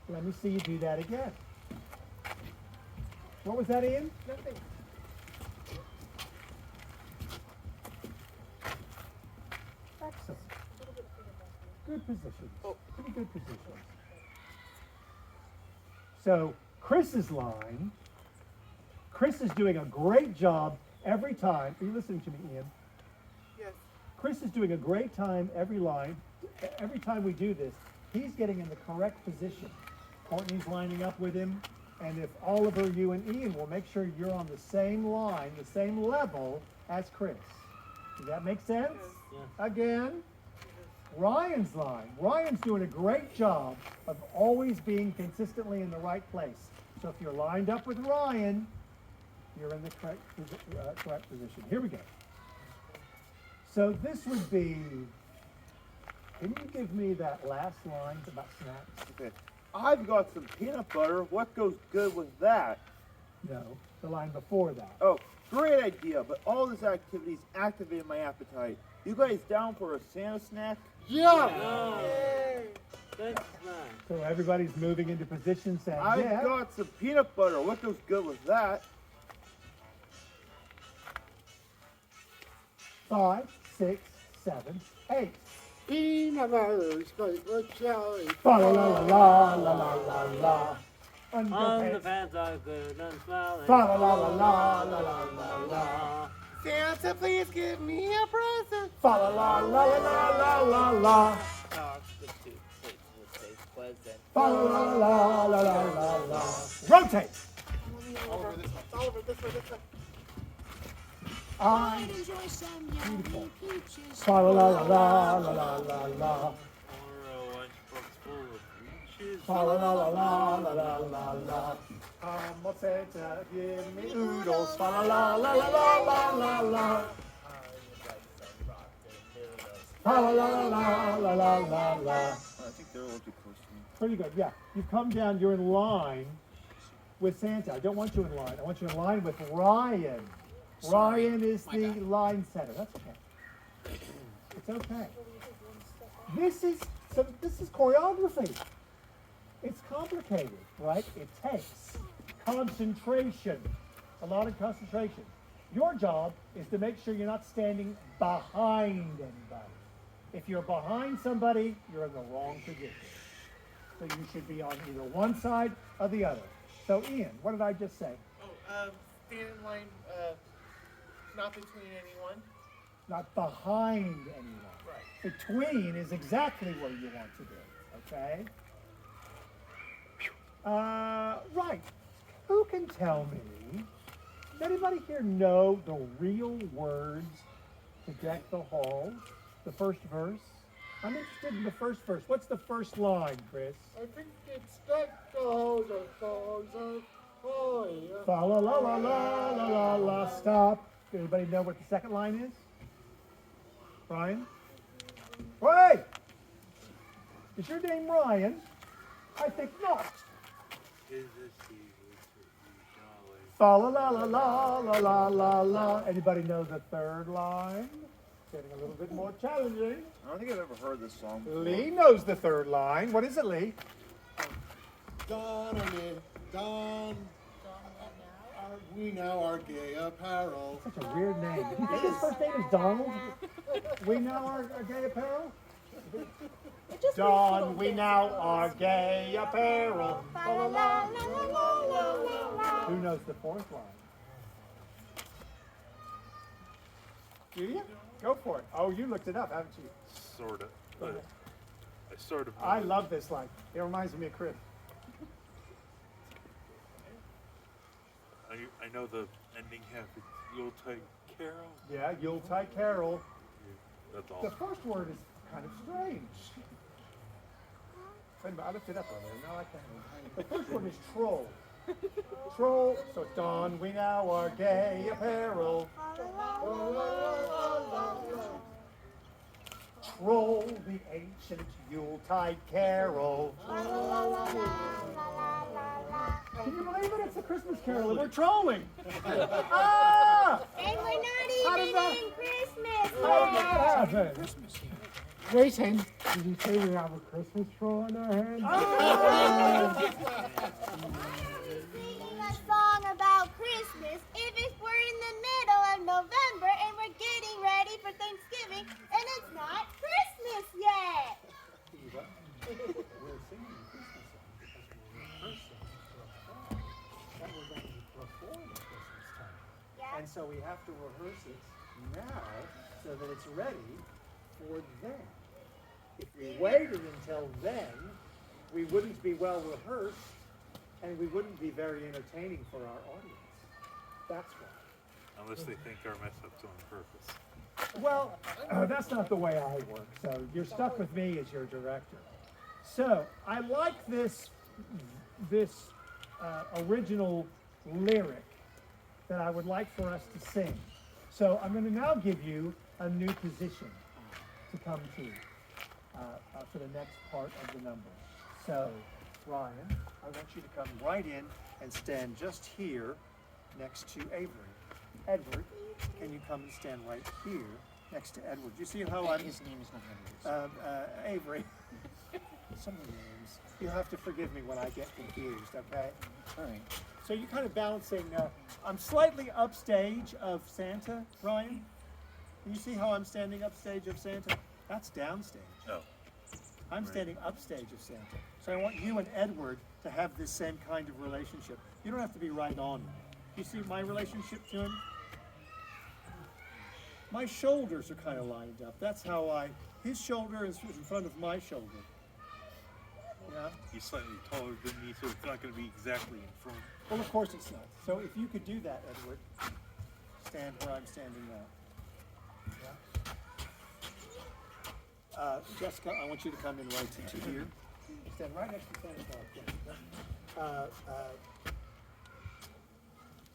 Let me see you do that again. What was that, Ian? Nothing. Excellent. Good position. Pretty good position. So Chris's line, Chris is doing a great job every time. Are you listening to me, Ian? Yes. Chris is doing a great time every line. Every time we do this, he's getting in the correct position. Courtney's lining up with him. And if Oliver, you and Ian will make sure you're on the same line, the same level as Chris. Does that make sense? Yeah. Again, Ryan's line. Ryan's doing a great job of always being consistently in the right place. So if you're lined up with Ryan, you're in the correct position. Here we go. So this would be, can you give me that last line about snacks? Okay. I've got some peanut butter. What goes good with that? No, the line before that. Oh, great idea, but all this activity's activated my appetite. You guys down for a Santa snack? No. That's not. So everybody's moving into position saying, I've yeah. got some peanut butter. What goes good with that? 5, 6, 7, 8. Peanut butter, sweet with jelly. Fa la la la la la la la. On the pants are good and smiling. Fa la la la la la la la la. Santa, please give me a present. Fa la la la la la la la. Fa la la la la la la la. Rotate. Oliver, this way. Oliver, this way, this way. I enjoy some yummy peaches. fa la la la la la la la la. Or a lunchbox full of peaches. Fa la la la la la la la la. Come on Santa, give me oodles. Fa la la la la la la la la. Fa la la la la la la la la. I think they're a little too close to me. Pretty good, yeah. You come down, you're in line with Santa. I don't want you in line. I want you in line with Ryan. Ryan is the line setter. That's okay. It's okay. This is choreography. It's complicated, right? It takes concentration, a lot of concentration. Your job is to make sure you're not standing behind anybody. If you're behind somebody, you're in the wrong position. So you should be on either one side or the other. So Ian, what did I just say? Oh, stand in line, not between anyone. Not behind anyone. Right. Between is exactly where you want to be, okay? Right. Who can tell me, does anybody here know the real words to Deck the Halls? The first verse? I'm interested in the first verse. What's the first line, Chris? I think it's deck the halls of fire. Fa la la la la la la la. Stop. Anybody know what the second line is? Ryan? Wait! Is your name Ryan? I think not. Is this the jolly? Fa la la la la la la la la. Anybody know the third line? Getting a little bit more challenging. I don't think I've ever heard this song before. Lee knows the third line. What is it, Lee? Don and it, Don. We now are gay apparel. Such a weird name. Did you think his first name is Donald? We now are gay apparel? Don, we now are gay apparel. Who knows the fourth line? Do you? Go for it. Oh, you looked it up, haven't you? Sort of. Go ahead. I sort of. I love this line. It reminds me of Chris. I know the ending half. It's Yuletide Carol. Yeah, Yuletide Carol. That's all. The first word is kind of strange. Wait a minute, I looked it up earlier. No, I can't. The first word is troll. Troll. So Don, we now are gay apparel. Troll, the ancient Yuletide Carol. Can you believe it? It's a Christmas carol and we're trolling. Ah! And we're How not did even that- in Christmas How did yet. that happen? Jason, did you say we have a Christmas troll in our hands? so we have to rehearse it now so that it's ready for then. If we waited until then, we wouldn't be well rehearsed and we wouldn't be very entertaining for our audience. That's why. Unless they think our mess up's on purpose. Well, that's not the way I work, so you're stuck with me as your director. So, I like this original lyric that I would like for us to sing. So, I'm going to now give you a new position to come to for the next part of the number. So, Ryan, I want you to come right in and stand just here next to Avery. Edward, can you come and stand right here next to Edward? You see how I'm... His name is not Henry. Avery. Some of the names. You'll have to forgive me when I get confused, okay? All right. So you're kind of balancing, I'm slightly upstage of Santa, Ryan. Can you see how I'm standing upstage of Santa? That's downstage. Oh. I'm standing upstage of Santa. So I want you and Edward to have this same kind of relationship. You don't have to be right on him. You see my relationship to him? My shoulders are kind of lined up. That's how his shoulder is in front of my shoulder. Yeah? He's slightly taller than me, so it's not going to be exactly in front. Well, of course it's not. So if you could do that, Edward, stand where I'm standing now. Yeah? Jessica, I want you to come in right to here. Stand right next to Santa Claus.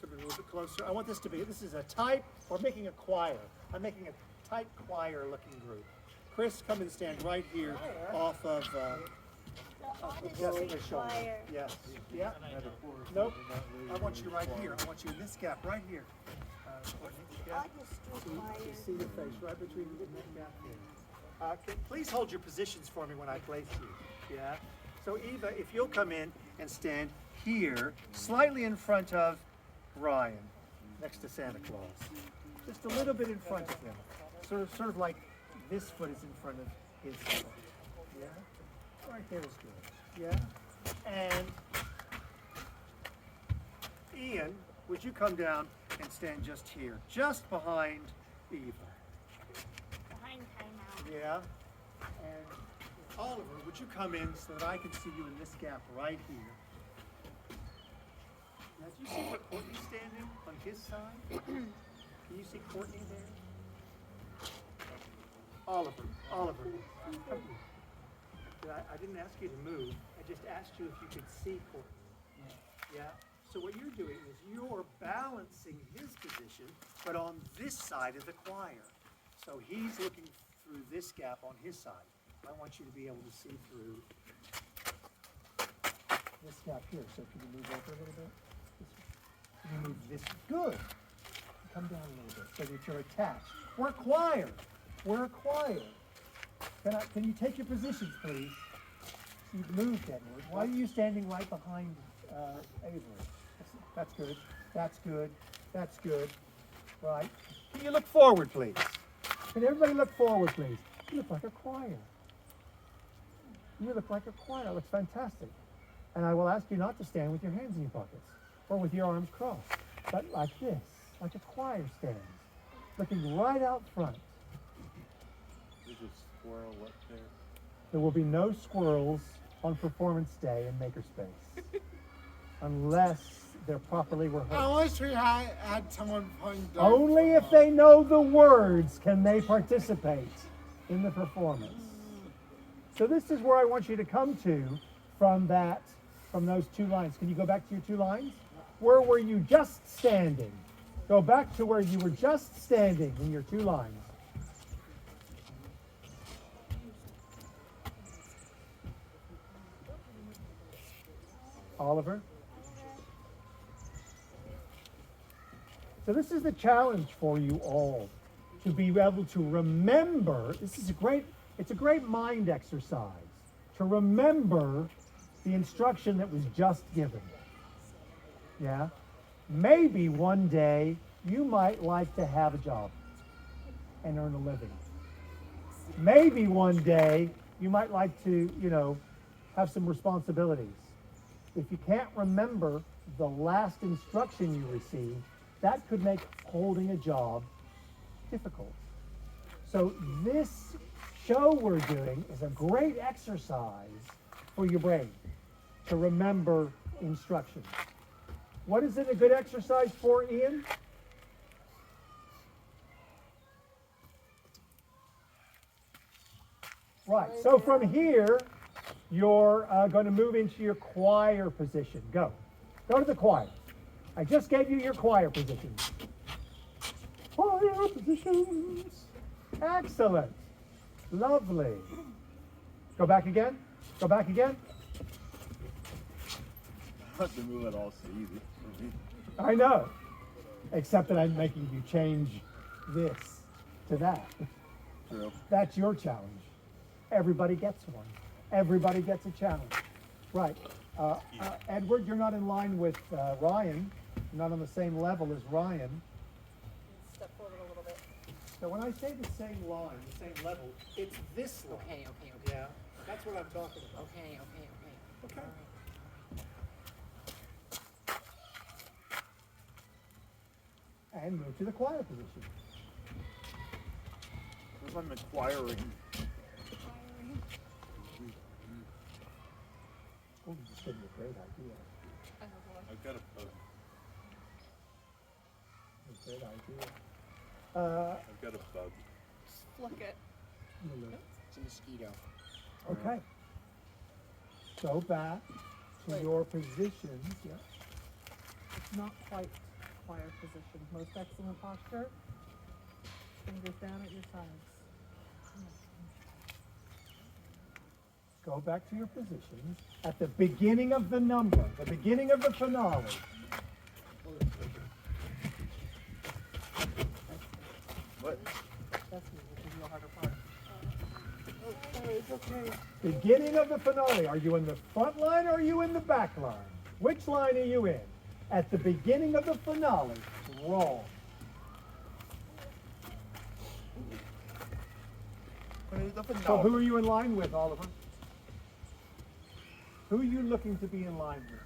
Come in a little bit closer. I want this is a type, we're making a choir. I'm making a type choir looking group. Chris, come and stand right here off of Jessica's shoulder. Yes. Yeah. Nope. I want you right here. I want you in this gap right here. Yeah. See your face right between that gap here. Please hold your positions for me when I place you. Yeah. So Eva, if you'll come in and stand here, slightly in front of Ryan, next to Santa Claus. Just a little bit in front of him. Sort of like this foot is in front of his foot. Yeah? Right there is good. Yeah? And Ian, would you come down and stand just here, just behind Eva? Behind timeout. Yeah? And Oliver, would you come in so that I can see you in this gap right here? Now, do you see where Courtney's standing on his side? Can you see Courtney there? Oliver, come here. I didn't ask you to move. I just asked you if you could see Courtney. Yeah? So what you're doing is you're balancing his position, but on this side of the choir. So he's looking through this gap on his side. I want you to be able to see through this gap here. So can you move over a little bit? Can you move this? Good. Come down a little bit so that you're attached. We're a choir. We're a choir. Can you take your positions, please? You've moved, Edward. Why are you standing right behind Avery? That's good. That's good. That's good. Right. Can you look forward, please? Can everybody look forward, please? You look like a choir. You look like a choir. It looks fantastic. And I will ask you not to stand with your hands in your pockets or with your arms crossed, but like this, like a choir stands, looking right out front. There's a squirrel up there. There will be no squirrels on Performance Day in Makerspace unless they're properly rehearsed. Unless we had someone playing down. Only if they know the words can they participate in the performance. So this is where I want you to come to from those two lines. Can you go back to your two lines? Where were you just standing? Go back to where you were just standing in your two lines. Oliver? So this is the challenge for you all, to be able to remember. It's a great mind exercise to remember the instruction that was just given. Yeah? Maybe one day you might like to have a job and earn a living. Maybe one day you might like to, have some responsibilities. If you can't remember the last instruction you received, that could make holding a job difficult. So this show we're doing is a great exercise for your brain to remember instructions. What is it a good exercise for, Ian? Right, so from here, you're going to move into your choir position. Go. Go to the choir. I just gave you your choir positions. Choir positions. Excellent. Lovely. Go back again. Go back again. Not to move at all so easy for me. I know. Except that I'm making you change this to that. True. That's your challenge. Everybody gets one. Everybody gets a challenge. Right. Edward, you're not in line with Ryan. You're not on the same level as Ryan. Step forward a little bit. So when I say the same line, the same level, it's this line. Okay. Yeah, that's what I'm talking about. Okay. Okay. And move to the choir position. If I'm acquiring. Oh, this would be a great idea. I've got a bug. A great idea. I've got a bug. Just flick it. It's a mosquito. Okay. Go back to Wait. your positions. Yeah. It's not quite choir position. Most excellent posture. Fingers down at your sides. Go back to your positions at the beginning of the number, the beginning of the finale. What? That's me, which is the harder part. It's okay. Beginning of the finale. Are you in the front line or are you in the back line? Which line are you in? At the beginning of the finale. Wrong. So who are you in line with, Oliver? Who are you looking to be in line with?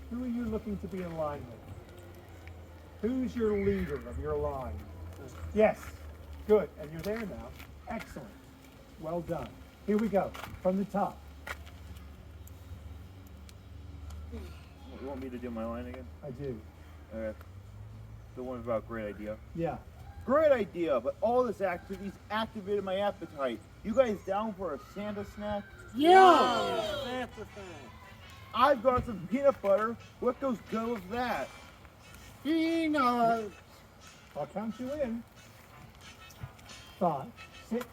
Who are you looking to be in line with? Who's your leader of your line? Yes. Good. And you're there now. Excellent. Well done. Here we go. From the top. You want me to do my line again? I do. Okay. The one about great idea. Yeah. Great idea, but all this activity's activated my appetite. You guys down for a Santa snack? Yeah! I've got some peanut butter. What goes good with that? Peanut! I'll count you in. 5, 6,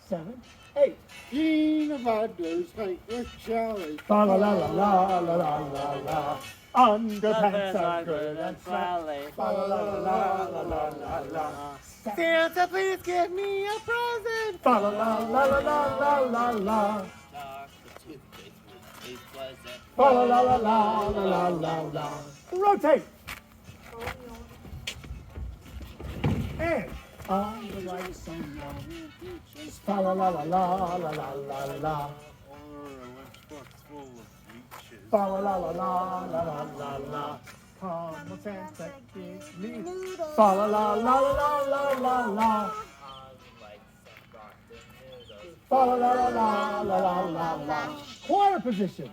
7, 8. Peanut butter sweet with jelly. Fa la la la la la la la la. Underpants are good and flat. Fa la la la la la la la. Santa, please give me a present. Fa la la la la la la la la. Fa la la la la la la la la. Rotate. And on the right so long. Fa la la la la la la la la. Or a lunchbox full of leeches. Fa la la la la la la la la. Come on, Santa, give me. Fa la la la la la la la. Fa la la la la la la la la. Choir position.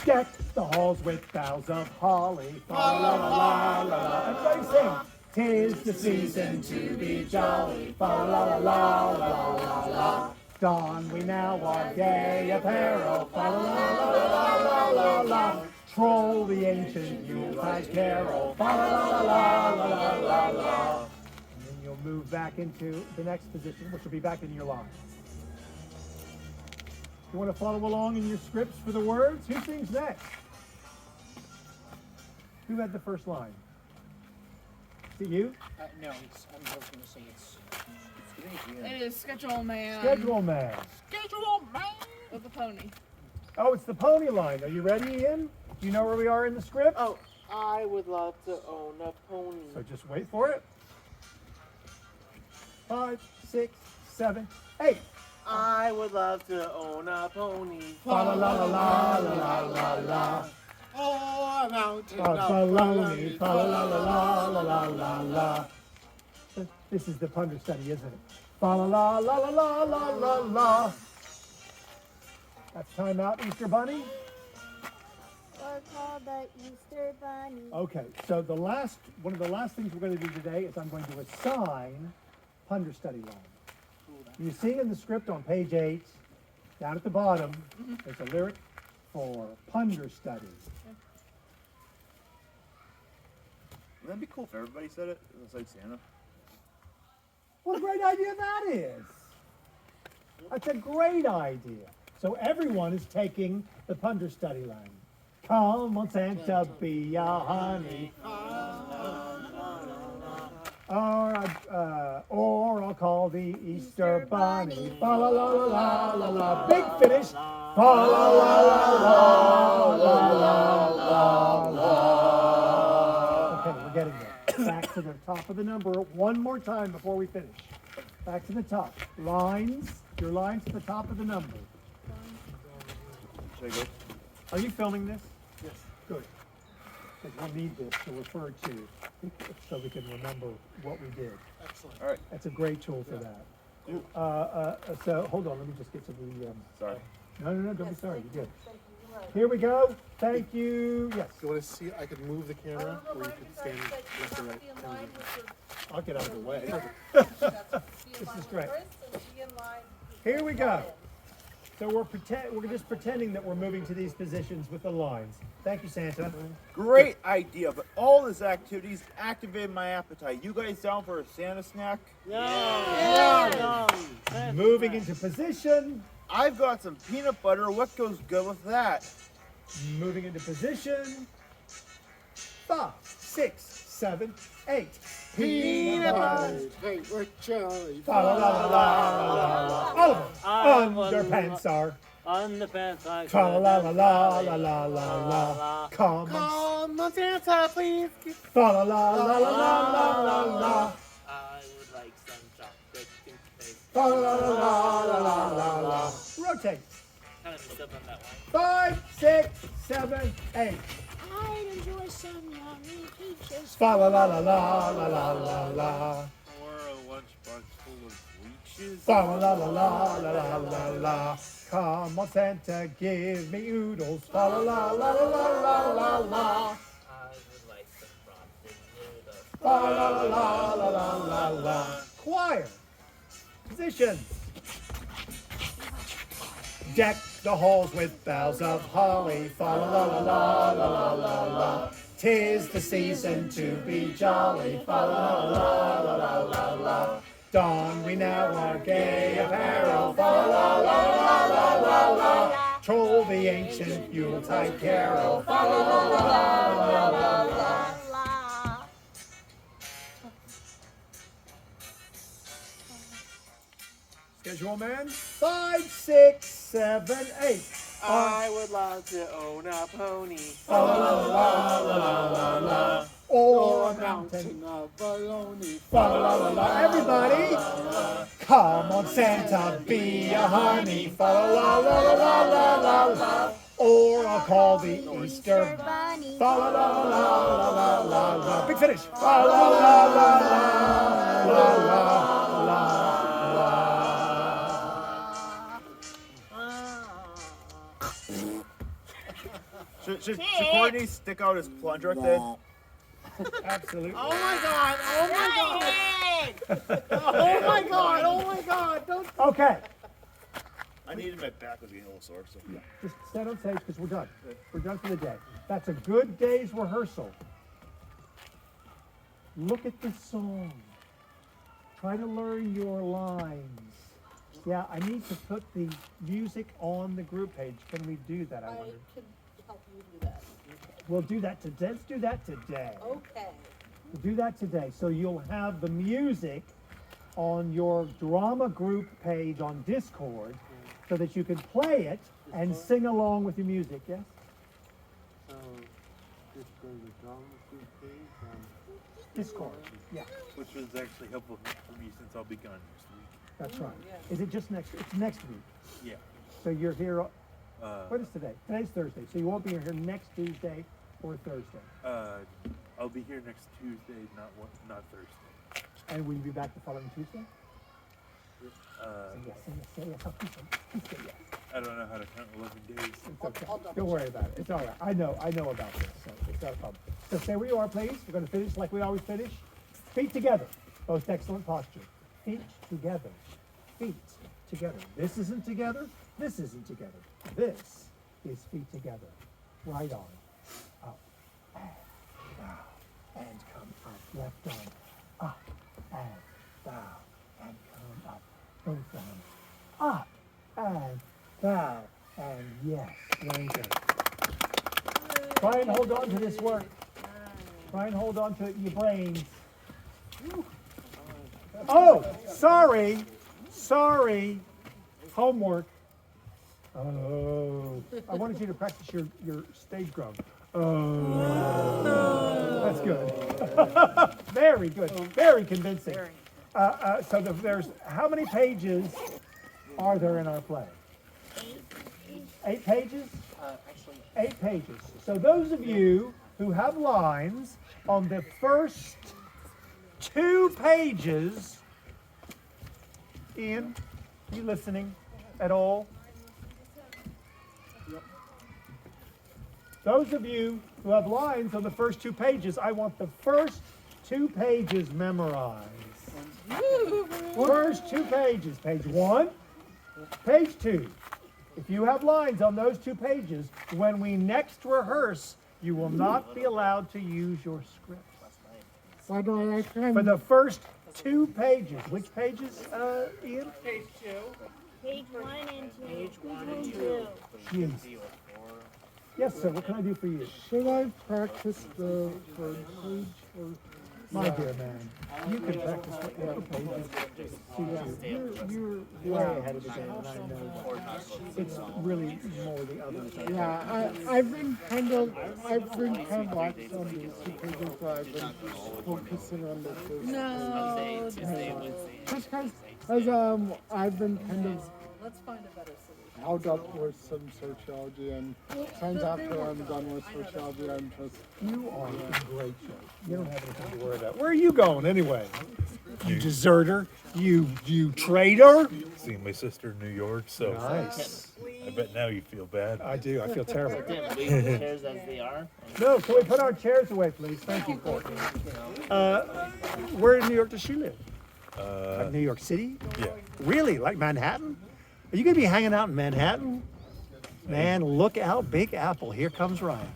Deck the halls with boughs of holly. Fa la la la la la. Everybody sing. 'Tis the season to be jolly. Fa la la la la la la. Don we now our gay apparel. Fa la la la la la la. Troll the ancient Yuletide carol. Fa la la la la la la la. And then you'll move back into the next position, which will be back in your line. You want to follow along in your scripts for the words? Who sings next? Who had the first line? Is it you? No, I was going to say it's It is Schedule Man. Schedule man. Schedule Man. With the pony. Oh, it's the pony line. Are you ready, Ian? Do you know where we are in the script? Oh, I would love to own a pony. So just wait for it. 5, 6, 7, 8. I would love to own a pony. Fa la la la la la la la la. Oh, a mountain of Baloney, baloney. fa la la la la la la la. This is the understudy, isn't it? Fa la la la la la la la la. That's time out, Easter Bunny. Or called the Easter Bunny. Okay, so one of the last things we're going to do today is I'm going to assign understudy line. You see in the script on page 8, down at the bottom, there's a lyric for understudy. Wouldn't that be cool if everybody said it? It was like Santa. What a great idea that is! That's a great idea. So everyone is taking the understudy line. Come on, Santa, be a honey. Or I'll call the Easter Bunny. Fa la la la la la la. Big finish. Fa la la la la la la la. Okay, we're getting there. Back to the top of the number one more time before we finish. Back to the top. Lines. Your lines to the top of the number. Should I go? Are you filming this? Yes. Good. Because we'll need this to refer to so we can remember what we did. Excellent. All right. That's a great tool for that. So hold on, let me just get to the. Sorry. No, don't be sorry. You're good. Here we go. Thank you. Yes. You want to see? I could move the camera, or you could stand left or right. I'll get out of the way. This is great. Here we go. So we're just pretending that we're moving to these positions with the lines. Thank you, Santa. Great idea, but all this activities activated my appetite. You guys down for a Santa snack? Moving into position. I've got some peanut butter. What goes good with that? Moving into position. 5, 6, 7, 8. Peanut butter. Hey, we're Charlie. La la la la la la. Oliver, underpants are. Underpants I Fa la la la la la la la. Come on. Come on, Santa, please. Fa la la la la la la la. I would like some chocolate cake. Fa la la la la la la la. Rotate. Kind of messed up on that one. 5, 6, 7, 8. I'd enjoy some yummy peaches. Fa la la la la la la la la. Or a lunchbox full of leeches. Fa la la la la la la la la. Come on, Santa, give me oodles. Fa la la la la la la la. I would like some frosted noodles. Fa la la la la la la la. Choir. Position. Deck the halls with boughs of holly. Fa la la la la la la la. 'Tis the season to be jolly. Fa la la la la la la. Don we now our gay apparel. Fa la la la la la la. Troll the ancient Yuletide carol. Fa la la la la la la. Schedule man. 5, 6, 7, 8. I would love to own a pony. Fa la la la la la la la. Or a mountain. of baloney. Fa la la la la. Everybody, come on, Santa, be a honey. Fa la la la la la la la. Or I'll call the Easter Bunny. Fa la la la la la la la. Big finish. Fa la la la la la la la la. Should Courtney stick out his plunger like this? Absolutely. Oh my god! Oh my god! Oh my god! Oh my god! Don't. Okay. I needed my back was getting a little sore. So. Just stand on stage because we're done. We're done for the day. That's a good day's rehearsal. Look at the song. Try to learn your lines. Yeah, I need to put the music on the group page. Can we do that? I I wonder. can help you do that. We'll do that today. Let's do that today. Okay. We'll do that today. So you'll have the music on your drama group page on Discord so that you can play it and sing along with your music, yes? So, just go to the drama group page on Discord, yeah, Which was actually helpful for me since I'll be gone next week. that's right. Is it just next, it's next week? Yeah. So you're here What is today? Today's Thursday, so you won't be here next Tuesday or Thursday. I'll be here next Tuesday, not Thursday. And will you be back the following Tuesday? Say yes. Please say yes. I don't know how to count 11 days. It's okay. Don't worry about it. It's all right. I know about this, so it's not a problem. So stay where you are, please. We're going to finish like we always finish. Feet together. Most excellent posture. Feet together. Feet together. This isn't together. This isn't together. This is feet together. Right arm up and down and come up. Left arm up and down and come up. Both arms up and down and yes. Very good. Try and hold on to this work. Try and hold on to it in your brains. Oh, sorry. Homework. Oh, I wanted you to practice your stage groan. Oh, that's good. Very good. Very convincing. So there's how many pages are there in our play? 8 pages? Actually, 8 pages. So those of you who have lines on the first 2 pages, Ian, you listening at all? Those of you who have lines on the first 2 pages, I want the first 2 pages memorized. First 2 pages, page 1, page 2. If you have lines on those 2 pages, when we next rehearse, you will not be allowed to use your script. Why do I For the first 2 pages, which pages, Ian? Page 2. Page 1 and 2. Page 1 and 2. Jeez. Yes, sir, what can I do for you? Should I practice the third page or? My dear man, you can practice whatever pages suit you. You're way ahead of the game, and I know that. It's really more the others. Yeah, I've been kind of lax on these 2 pages, but I've been focusing on the first. No. Just because I've been kind of Let's find a better solution. held up with some sociology, and times after I'm done with sociology, I'm just. You are in great shape. You don't have anything to worry about. Where are you going anyway? You deserter? You traitor? Seeing my sister in New York, so Nice. I bet now you feel bad. I do. I feel terrible. Didn't leave the chairs as they are. No, can we put our chairs away, please? Thank you, Courtney. Where in New York does she live? Like New York City? Yeah. Really? Like Manhattan? Are you going to be hanging out in Manhattan? Man, look out, Big Apple. Here comes Ryan.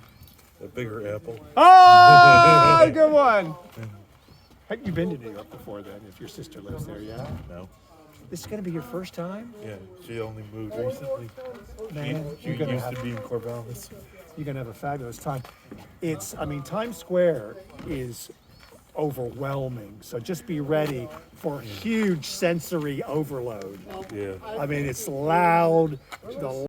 A bigger apple. Oh, good one. Have you been to New York before then, if your sister lives there, yeah? No. This is going to be your first time? Yeah, she only moved recently. Man, She you're going to used have to be in Corvallis. You're going to have a fabulous time. Times Square is overwhelming. So just be ready for huge sensory overload. Yeah. It's loud. The